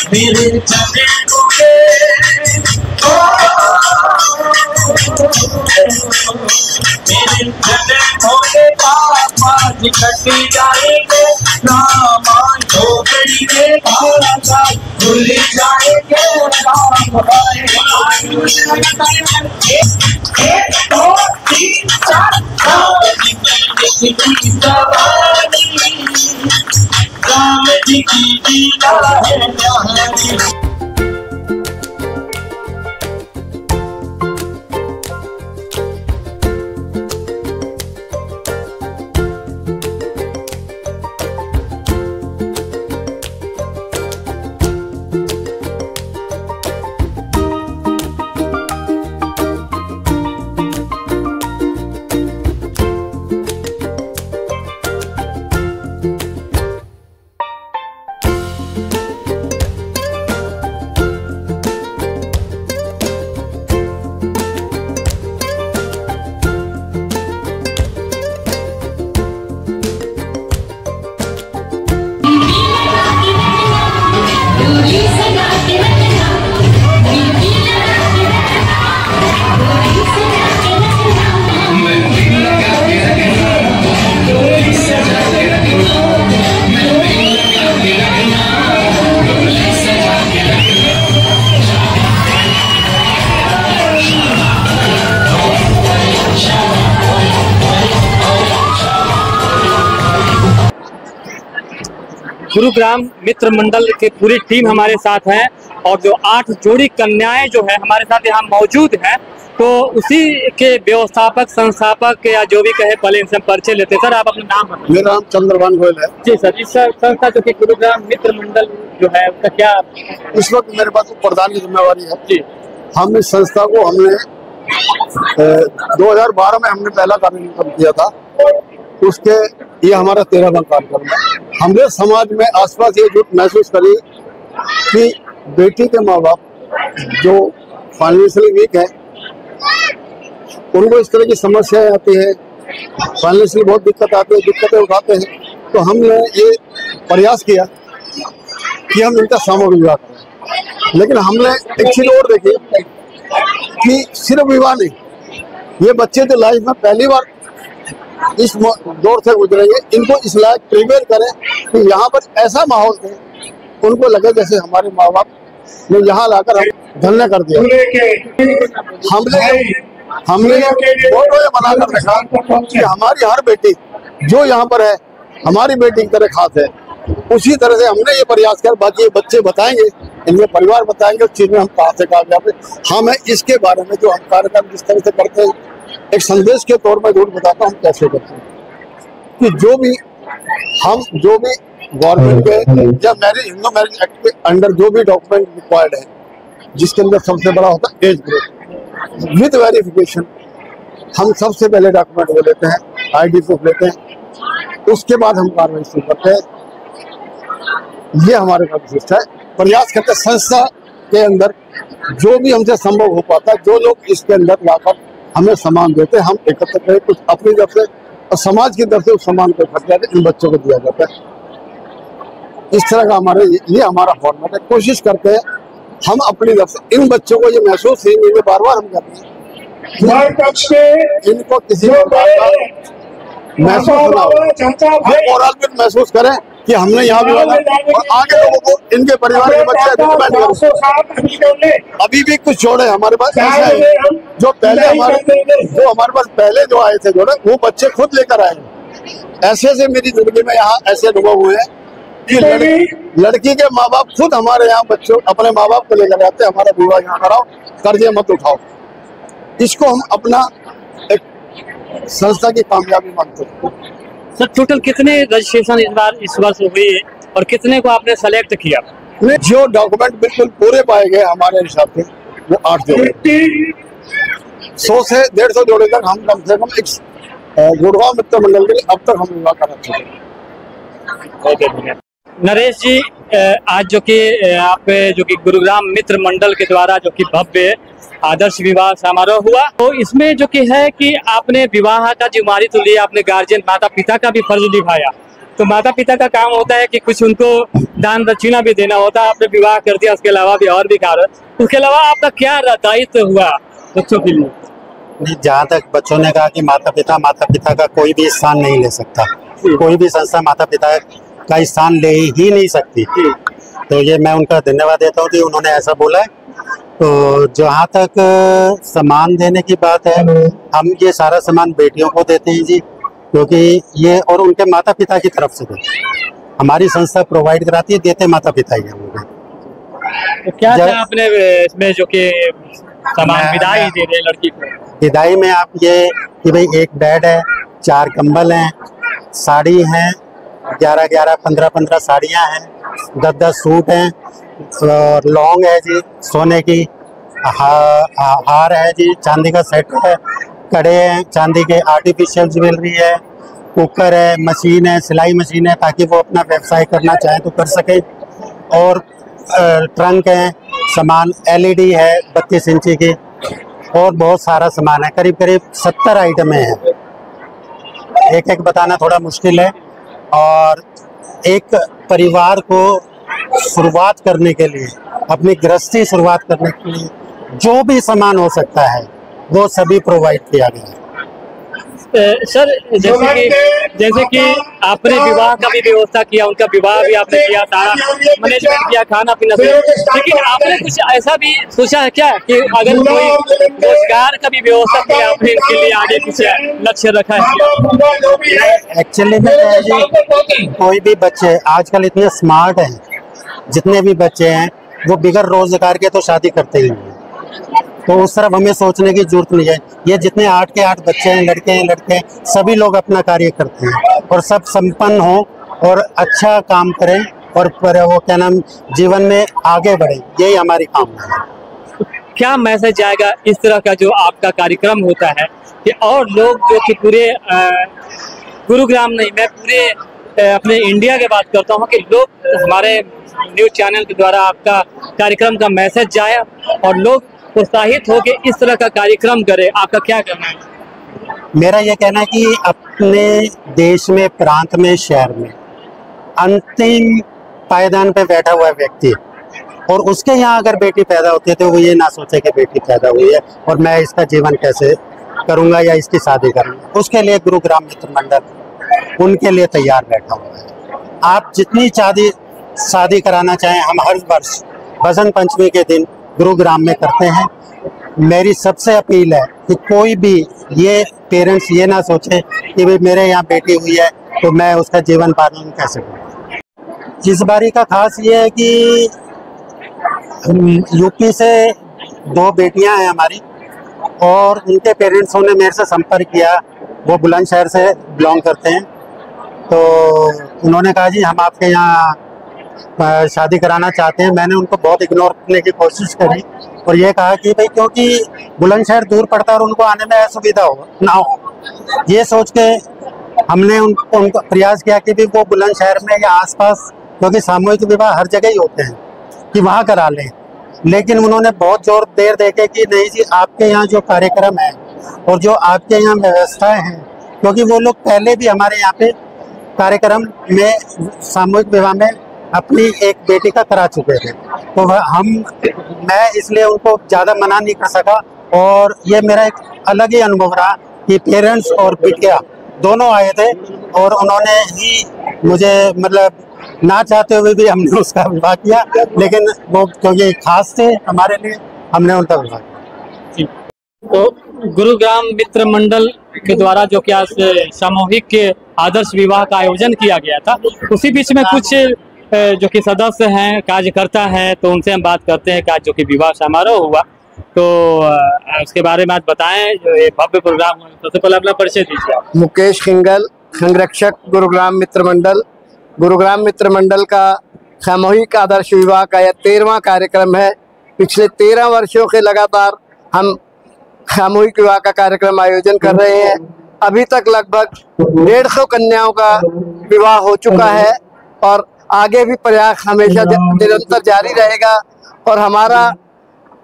मेरे चले होंगे मेरे चले होंगे पापा निकट जाएंगे नाम झोपड़ी में भागा भूल जाएंगे राम एक दो तीन चार राम जी की लीला है। गुरुग्राम मित्र मंडल की पूरी टीम हमारे साथ है और जो 8 जोड़ी कन्याएं जो है हमारे साथ यहाँ मौजूद हैं, तो उसी के व्यवस्थापक संस्थापक या जो भी कहे पहले इनसे परिचय लेते हैं। सर आप अपना नाम बताइए। मेरा नाम चंद्रभान गोयल है। जी सर, इस संस्था जो कि गुरुग्राम मित्र मंडल जो है उसका क्या इस वक्त मेरे पास प्रधान की जिम्मेवारी है। जी, हम इस संस्था को हमने 2012 में हमने पहला कार्यक्रम किया था, उसके ये हमारा 13वां कार्यक्रम है। हमने समाज में आसपास ये जुट महसूस करी कि बेटी के माँ बाप जो फाइनेंशियली वीक है उनको इस तरह की समस्याएं आती है, फाइनेंशियली बहुत दिक्कत आती है, दिक्कतें उठाते हैं। तो हमने ये प्रयास किया कि हम इनका सामूहिक विवाह करें। लेकिन हमने एक चीज और देखी कि सिर्फ विवाह नहीं, ये बच्चे जो लाइफ में पहली बार इस दौर से गुजरेंगे, इनको इस लायक प्रिपेयर करें कि यहाँ पर ऐसा माहौल दे उनको लगे जैसे हमारे माँ बाप ने यहाँ लाकर हम धन्य कर दिया। हमने ये बना कर रखा कि हमारी हर बेटी जो यहाँ पर है हमारी बेटी की तरह खास है। उसी तरह से हमने ये प्रयास कर, बाकी ये बच्चे बताएंगे, इनके परिवार बताएंगे उस चीज में हम कहाँ से कामयाब है। हमें इसके बारे में जो हम कार्यक्रम जिस तरह से करते हैं, एक संदेश के तौर पर जरूर बताता हूँ कैसे करते हैं कि जो भी गवर्नमेंट के या हिंदू मैरिज एक्ट के अंडर जो भी डॉक्यूमेंट रिक्वायर्ड है, जिसके अंदर सबसे बड़ा होता है एज ग्रुप विद वेरिफिकेशन, हम सबसे पहले डॉक्यूमेंट वो लेते हैं, ID प्रूफ लेते हैं, उसके बाद हम कार्रवाई शुरू करते हैं। ये हमारे का विशिष्ट है। प्रयास करते संस्था के अंदर जो भी हमसे संभव हो पाता है, जो लोग इसके अंदर लाकर हमें सामान देते हैं, हम एकत्र करें, कुछ अपनी तरफ से और समाज की तरफ से उस सामान को इकट्ठा इन बच्चों को दिया जाता है। इस तरह का ये हमारा फॉर्मेट है। कोशिश करते हैं हम अपनी तरफ से इन बच्चों को ये महसूस ही नहीं, बार बार हम करते हैं इनको किसी महसूस ना हो, ये मोरल महसूस करें कि हमने यहाँ भी वाला और आगे लोगों को इनके परिवार के बच्चे अभी भी कुछ जोड़े हमारे पास ऐसे हैं जो हमारे पास पहले जो आए थे जोड़े, वो बच्चे खुद लेकर आए। ऐसे मेरी जिंदगी में यहाँ ऐसे अनुभव हुए हैं कि लड़की के माँ बाप खुद हमारे यहाँ बच्चों अपने माँ बाप को लेकर आते हैं, हमारा विवाह यहाँ कराओ, कर्जे मत उठाओ। इसको हम अपना एक संस्था की कामयाबी मानते हैं। सर टोटल कितने रजिस्ट्रेशन इस वर्ष हुई है और कितने को आपने सेलेक्ट किया? जो डॉक्यूमेंट बिल्कुल पूरे पाए गए हमारे हिसाब से वो 8 जोड़े, 100 से 150 जोड़े तक हम कम से कम एक गुड़गांव मित्र मंडल के लिए अब तक हम विवाह करा चुके हैं। नरेश जी, आज जो कि गुरुग्राम मित्र मंडल के द्वारा जो कि भव्य आदर्श विवाह समारोह हुआ, तो इसमें जो कि है कि आपने विवाह का जिम्मेदारी तो लिया, आपने गार्जियन माता पिता का भी फर्ज निभाया, तो माता पिता का काम होता है कि कुछ उनको दान दक्षिणा भी देना होता है। आपने विवाह कर दिया, उसके अलावा भी और भी कार्य, उसके अलावा आपका क्या दायित्व हुआ बच्चों के लिए? नहीं, जहाँ तक बच्चों ने कहा कि माता पिता का कोई भी स्थान नहीं ले सकता, कोई भी संस्था माता पिता का स्थान ले ही नहीं सकती, तो ये मैं उनका धन्यवाद देता हूँ कि उन्होंने ऐसा बोला है। तो जहाँ तक सामान देने की बात है, हम ये सारा सामान बेटियों को देते हैं जी, क्योंकि ये और उनके माता पिता की तरफ से देते हैं। हमारी संस्था प्रोवाइड कराती है, देते माता पिता ही हैं। तो क्या आपने इसमें जो कि सामान विदाई दे रहे लड़की को? विदाई में आप ये कि भाई एक बेड है, 4 कंबल हैं, साड़ी हैं, 11 15 साड़ियाँ हैं, 10 सूट हैं, और लौंग है जी, सोने की हार है जी, चांदी का सेट है, कड़े हैं चांदी के, आर्टिफिशियल ज्वेलरी है, कुकर है, मशीन है, सिलाई मशीन है, ताकि वो अपना व्यवसाय करना चाहे तो कर सके, और ट्रंक है, सामान LED है 32 इंची की, और बहुत सारा सामान है, करीब 70 आइटमें हैं। एक बताना थोड़ा मुश्किल है, और एक परिवार को शुरुआत करने के लिए, अपनी गृहस्थी शुरुआत करने के लिए जो भी सामान हो सकता है वो सभी प्रोवाइड किया गया है। सर, जैसे कि आपने विवाह का भी व्यवस्था किया, उनका विवाह भी आपने किया, सारा मैनेजमेंट किया, खाना पीना से, लेकिन आपने कुछ ऐसा भी सोचा है क्या कि अगर कोई रोजगार का भी व्यवस्था किया आपने इनके लिए, आगे पीछे लक्ष्य रखा है? एक्चुअली में जी, कोई भी बच्चे आजकल इतने स्मार्ट हैं, जितने भी बच्चे हैं वो बिगैर रोजगार के तो शादी करते ही हैं, तो उस तरफ हमें सोचने की जरूरत नहीं है। ये जितने 8 के 8 बच्चे हैं, लड़के हैं, सभी लोग अपना कार्य करते हैं, और सब संपन्न हो और अच्छा काम करें, और वो क्या नाम, जीवन में आगे बढ़े, यही हमारी कामना है। क्या मैसेज जाएगा इस तरह का जो आपका कार्यक्रम होता है कि और लोग जो कि पूरे गुरुग्राम नहीं, मैं पूरे अपने इंडिया की बात करता हूँ, कि लोग हमारे न्यूज चैनल के द्वारा आपका कार्यक्रम का मैसेज जाए और लोग प्रोत्साहित हो के इस तरह का कार्यक्रम करे, आपका क्या कहना है? मेरा यह कहना है कि अपने देश में, प्रांत में, शहर में अंतिम पायदान पे बैठा हुआ व्यक्ति, और उसके यहाँ अगर बेटी पैदा होती है तो वो ये ना सोचे कि बेटी पैदा हुई है और मैं इसका जीवन कैसे करूँगा या इसकी शादी करूँगा, उसके लिए गुरुग्राम मित्र मंडल उनके लिए तैयार बैठा हुआ है। आप जितनी शादी कराना चाहें, हम हर वर्ष बसंत पंचमी के दिन गुरुग्राम में करते हैं। मेरी सबसे अपील है कि कोई भी ये पेरेंट्स ये ना सोचे कि भाई मेरे यहाँ बेटी हुई है तो मैं उसका जीवन पालन कैसे करूँ। इस बारी का खास ये है कि यूपी से 2 बेटियां हैं हमारी, और उनके पेरेंट्सों ने मेरे से संपर्क किया, वो बुलंदशहर से बिलोंग करते हैं, तो उन्होंने कहा जी हम आपके यहाँ शादी कराना चाहते हैं। मैंने उनको बहुत इग्नोर करने की कोशिश करी और ये कहा कि भाई क्योंकि बुलंदशहर दूर पड़ता है और उनको आने में असुविधा ना हो, ये सोच के हमने उनको प्रयास किया कि भी वो बुलंदशहर में या आसपास, क्योंकि सामूहिक विवाह हर जगह ही होते हैं, कि वहाँ करा लें। लेकिन उन्होंने बहुत जोर देर देके कि नहीं जी आपके यहाँ जो कार्यक्रम है और जो आपके यहाँ व्यवस्थाएं हैं, क्योंकि वो लोग पहले भी हमारे यहाँ पे कार्यक्रम में सामूहिक विवाह में अपनी एक बेटी का करा चुके थे, तो मैं इसलिए उनको ज़्यादा मना नहीं कर सका। और ये मेरा एक अलग ही अनुभव रहा कि पेरेंट्स और बिटिया दोनों आए थे और उन्होंने ही मुझे, मतलब ना चाहते हुए भी हमने उसका विवाह किया, लेकिन वो क्योंकि खास थे हमारे लिए, हमने उनका विवाह किया। तो गुरुग्राम मित्र मंडल के द्वारा जो कि आज सामूहिक आदर्श विवाह का आयोजन किया गया था, उसी बीच में कुछ जो कि सदस्य हैं, कार्यकर्ता हैं, तो उनसे हम बात करते हैं कि आज जो कि विवाह समारोह हुआ, तो उसके बारे में आज बताएं। जो ये भव्य प्रोग्राम, सबसे पहले अपना परिचय दीजिए। मुकेश हिंगल, संरक्षक गुरुग्राम मित्र मंडल। गुरुग्राम मित्र मंडल का सामूहिक आदर्श विवाह का यह 13वां कार्यक्रम है। पिछले 13 वर्षों के लगातार हम सामूहिक विवाह का कार्यक्रम आयोजन कर रहे हैं। अभी तक लगभग 150 कन्याओं का विवाह हो चुका है और आगे भी प्रयास हमेशा निरंतर जारी रहेगा। और हमारा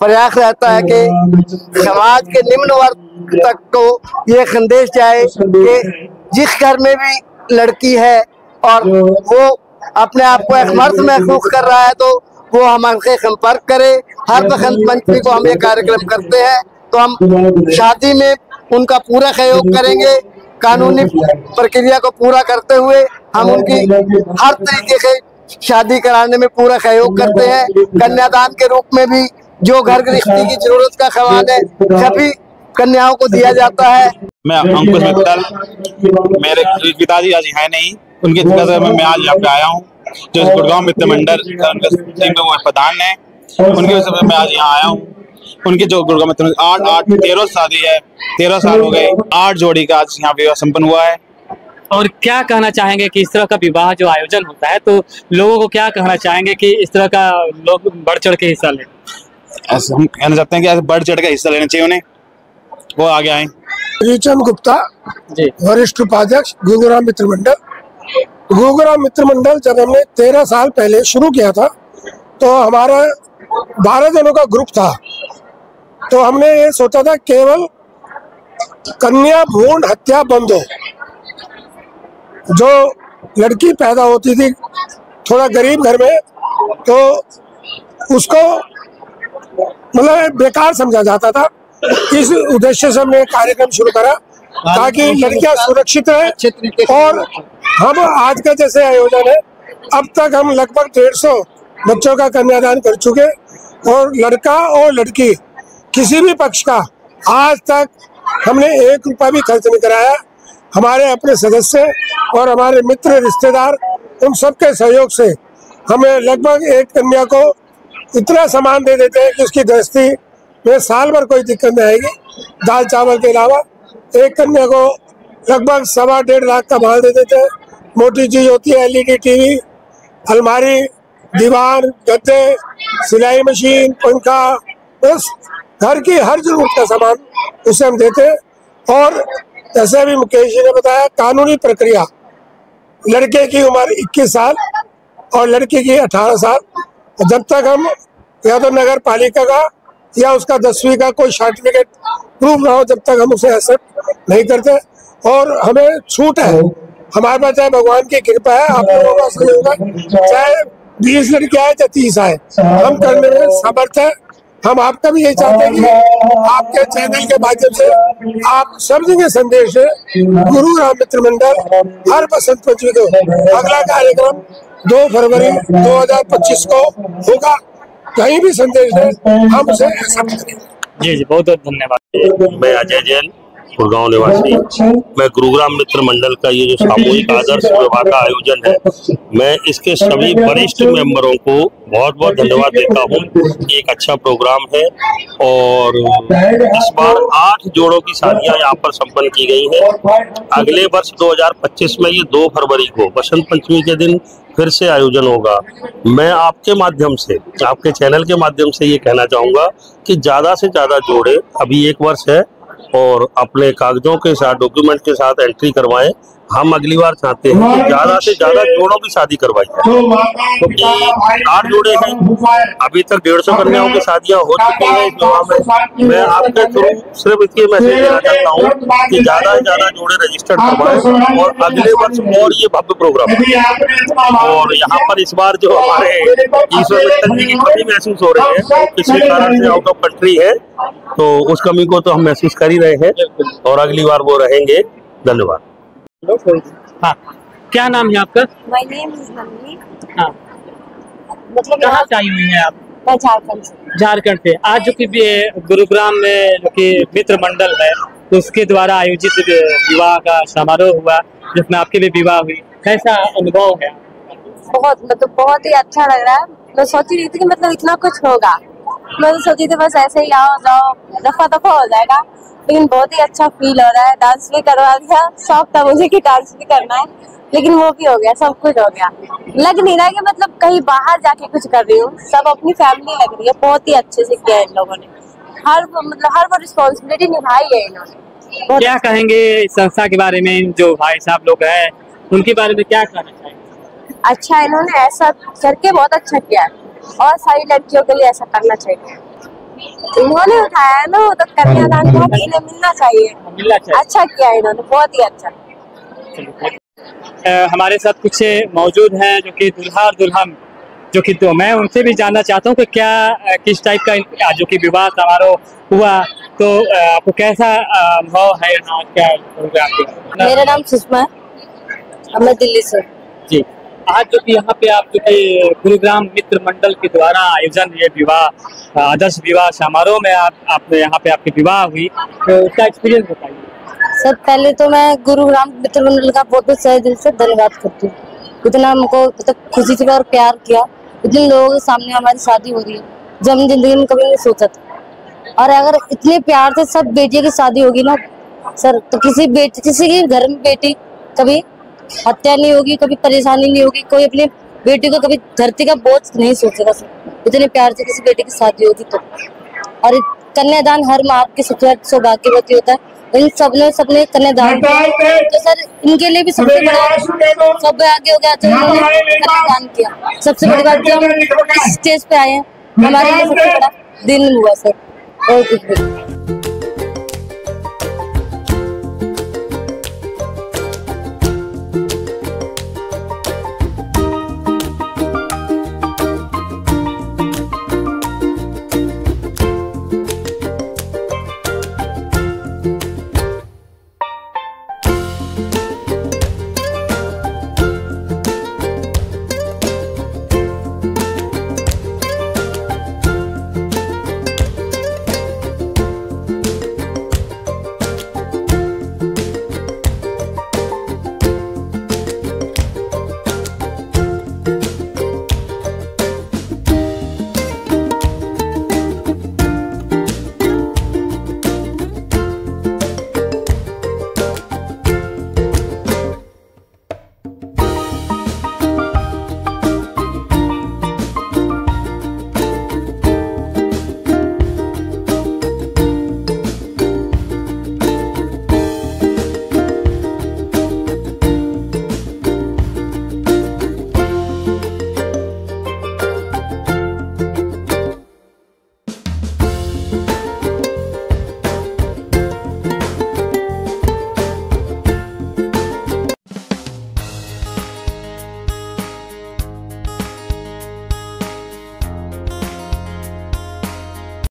प्रयास रहता है कि समाज के निम्न वर्ग तक को ये संदेश जाए कि जिस घर में भी लड़की है और वो अपने आप को असमर्थ महसूस कर रहा है तो वो हमसे संपर्क करे। हर बसंत पंचमी को हम ये कार्यक्रम करते हैं तो हम शादी में उनका पूरा सहयोग करेंगे। कानूनी प्रक्रिया को पूरा करते हुए हम उनकी हर तरीके से शादी कराने में पूरा सहयोग करते हैं। कन्यादान के रूप में भी जो घर गृहस्थी की जरूरत का सामान है सभी कन्याओं को दिया जाता है। मैं अंकुश मित्तल, मेरे पिताजी आज है नहीं, उनकी वजह से मैं आज यहाँ पे आया हूँ। जो गुड़गांव मित्र मंडल वो प्रधान है, उनकी वजह से मैं आज यहाँ आया हूँ। उनके जो गुड़गांव मित्र 13 शादी है, 13 साल हो गए, 8 जोड़ी का आज यहाँ विवाह संपन्न हुआ है। और क्या कहना चाहेंगे कि इस तरह का विवाह जो आयोजन होता है तो लोगों को क्या कहना चाहेंगे कि इस तरह का लोग बढ़ चढ़ के हिस्सा लें? ऐसे हम कहना चाहते हैं कि ऐसे बढ़ चढ़ के हिस्सा लेना चाहिए उन्हें, वो आगे आए। श्रीचंद गुप्ता जी, वरिष्ठ उपाध्यक्ष गुरुग्राम मित्र मंडल। गुरुग्राम मित्र मंडल जब हमने 13 साल पहले शुरू किया था तो हमारा 12 जनों का ग्रुप था। तो हमने ये सोचा था केवल कन्या भ्रूण हत्या बंद हो। जो लड़की पैदा होती थी थोड़ा गरीब घर में तो उसको मतलब बेकार समझा जाता था। इस उद्देश्य से हमने कार्यक्रम शुरू करा ताकि लड़कियां सुरक्षित रहे। और हम आज का जैसे आयोजन है, अब तक हम लगभग 150 बच्चों का कन्यादान कर चुके और लड़का और लड़की किसी भी पक्ष का आज तक हमने 1 रुपया भी खर्च नहीं कराया। हमारे अपने सदस्य और हमारे मित्र रिश्तेदार उन सबके सहयोग से हमें लगभग एक कन्या को इतना सामान दे देते हैं कि उसकी गृहस्थी में साल भर कोई दिक्कत नहीं आएगी। दाल चावल के अलावा एक कन्या को लगभग 1.25 लाख का माल दे देते हैं। मोटी चीज होती है LED टीवी, अलमारी, दीवार, गद्दे, सिलाई मशीन, पंखा, बस घर की हर जरूरत का सामान उसे हम देते हैं। और जैसे अभी मुकेश जी ने बताया, कानूनी प्रक्रिया, लड़के की उम्र 21 साल और लड़की की 18 साल। जब तक हम या तो नगर पालिका का या उसका 10वीं का कोई सर्टिफिकेट प्रूफ ना हो, जब तक हम उसे एक्सेप्ट नहीं करते। और हमें छूट है हमारे पास, चाहे भगवान की कृपा है, आप लोगों का सहयोग है, चाहे 20 लड़कियां आए चाहे 30 आए, हम करने में समर्थ है। हम आपका भी यही चाहते हैं कि आपके चैनल के माध्यम से आप सब जगह संदेश है। गुरुग्राम मित्र मंडल हर बसंत पंचमी को अगला कार्यक्रम 2 फरवरी 2025 को होगा। कहीं भी संदेश है हम उसे एक्सेप्ट करेंगे। जी जी, बहुत बहुत धन्यवाद। मैं अजय जैन, गुड़गांव निवासी। मैं गुरुग्राम मित्र मंडल का ये जो सामूहिक आदर्श विवाह का आयोजन है, मैं इसके सभी वरिष्ठ मेंबरों को बहुत बहुत धन्यवाद देता हूँ। एक अच्छा प्रोग्राम है और इस बार 8 जोड़ों की शादियां यहाँ पर संपन्न की गई हैं। अगले वर्ष 2025 में ये 2 फरवरी को बसंत पंचमी के दिन फिर से आयोजन होगा। मैं आपके माध्यम से, आपके चैनल के माध्यम से ये कहना चाहूँगा कि ज़्यादा से ज़्यादा जोड़े, अभी 1 वर्ष है, और अपने कागजों के साथ, डॉक्यूमेंट के साथ एंट्री करवाएं। हम अगली बार चाहते हैं कि ज्यादा से ज्यादा जोड़ों की शादी करवाई जाए, क्योंकि 8 जोड़े हैं, अभी तक 150 कन्याओं की शादियां हो चुकी हैं इस विवाह में। मैं आपके थ्रू सिर्फ इसके मैसेज देना चाहता हूँ कि ज्यादा से ज्यादा जोड़े रजिस्टर्ड करवाएं और अगले वर्ष और ये भव्य प्रोग्राम। और यहाँ पर इस बार जो हमारे ईश्वर मित्तल जी की कमी महसूस हो रही है, किसी कारण से आउट ऑफ कंट्री है, तो उस कमी को तो हम महसूस कर ही रहे हैं और अगली बार वो रहेंगे। धन्यवाद। हाँ, क्या नाम है आपका? My name is Nandi. हाँ, मतलब कहाँ से आई हुई हैं आप? मैं झारखंड से। झारखंड से। आज जो कि गुरुग्राम में जो कि मित्र मंडल है उसके द्वारा आयोजित विवाह का समारोह हुआ, जिसमें आपके भी विवाह हुई, कैसा अनुभव है? बहुत, मतलब बहुत ही अच्छा लग रहा है। मैं सोची रही थी कि मतलब इतना कुछ होगा, मैं तो सोची थी बस ऐसे ही आओ जाओ दफा दफा हो जाएगा, लेकिन बहुत ही अच्छा फील हो रहा है। डांस भी करवा दिया, शौक था मुझे कि डांस भी करना है, लेकिन वो भी हो गया, सब कुछ हो गया। लग नहीं रहा कि मतलब कहीं बाहर जाके कुछ कर रही हूँ, सब अपनी फैमिली लग रही है। बहुत ही अच्छे से किया इन लोगों ने, हर वो रिस्पॉन्सिबिलिटी निभाई है इन्होंने। क्या कहेंगे इस संस्था के बारे में? जो भाई साहब लोग हैं उनके बारे में क्या कहना चाहेंगे? अच्छा, इन्होंने ऐसा करके बहुत अच्छा किया है और सारी लड़कियों के लिए ऐसा करना चाहिए। इन्होंने उठाया है ना, वो तो कन्यादान का मिलना चाहिए। अच्छा किया इन्होंने, बहुत ही अच्छा। हमारे साथ कुछ मौजूद हैं जो कि दूल्हा और दुल्हन जो कि, तो मैं उनसे भी जानना चाहता हूँ कि क्या किस टाइप का जो कि विवाह समारोह हुआ, तो आपको कैसा अनुभव है यहाँ क्या प्रोग्राम? मेरा नाम सुषमा है, मैं दिल्ली से। जी, आज जो कि यहाँ पे आप जो कि गुरुग्राम मित्र मंडल के द्वारा आयोजन ये विवाह आदर्श विवाह समारोह में आप यहाँ पे आपकी विवाह हुई, तो उसका एक्सपीरियंस बताइए। सर पहले तो मैं गुरुग्राम मित्र मंडल का बहुत सही दिल से धन्यवाद करती हूँ, इतना हमको खुशी से और प्यार किया, इतने लोगों के सामने हमारी शादी हो रही है जो हम जिंदगी में कभी नहीं सोचा था। और अगर इतने प्यार से सब बेटियों की शादी होगी ना सर, तो किसी के घर में बेटी कभी हत्या नहीं होगी, कभी परेशानी नहीं होगी, कोई अपनी बेटी को कभी धरती का बोझ नहीं सोचेगा सर, इतने प्यार से किसी बेटी की शादी होगी तो। और कन्यादान हर माँ की सबसे सौभाग्यवती होता है, इन सबने कन्यादान किया, तो सर इनके लिए भी सबसे बड़ा सौभाग्य हो गया तो इन्होंने कन्यादान किया। सबसे बड़ी बात जो हम स्टेज पे आए हैं हमारे लिए सबसे बड़ा दिन हुआ सर, और कुछ भी।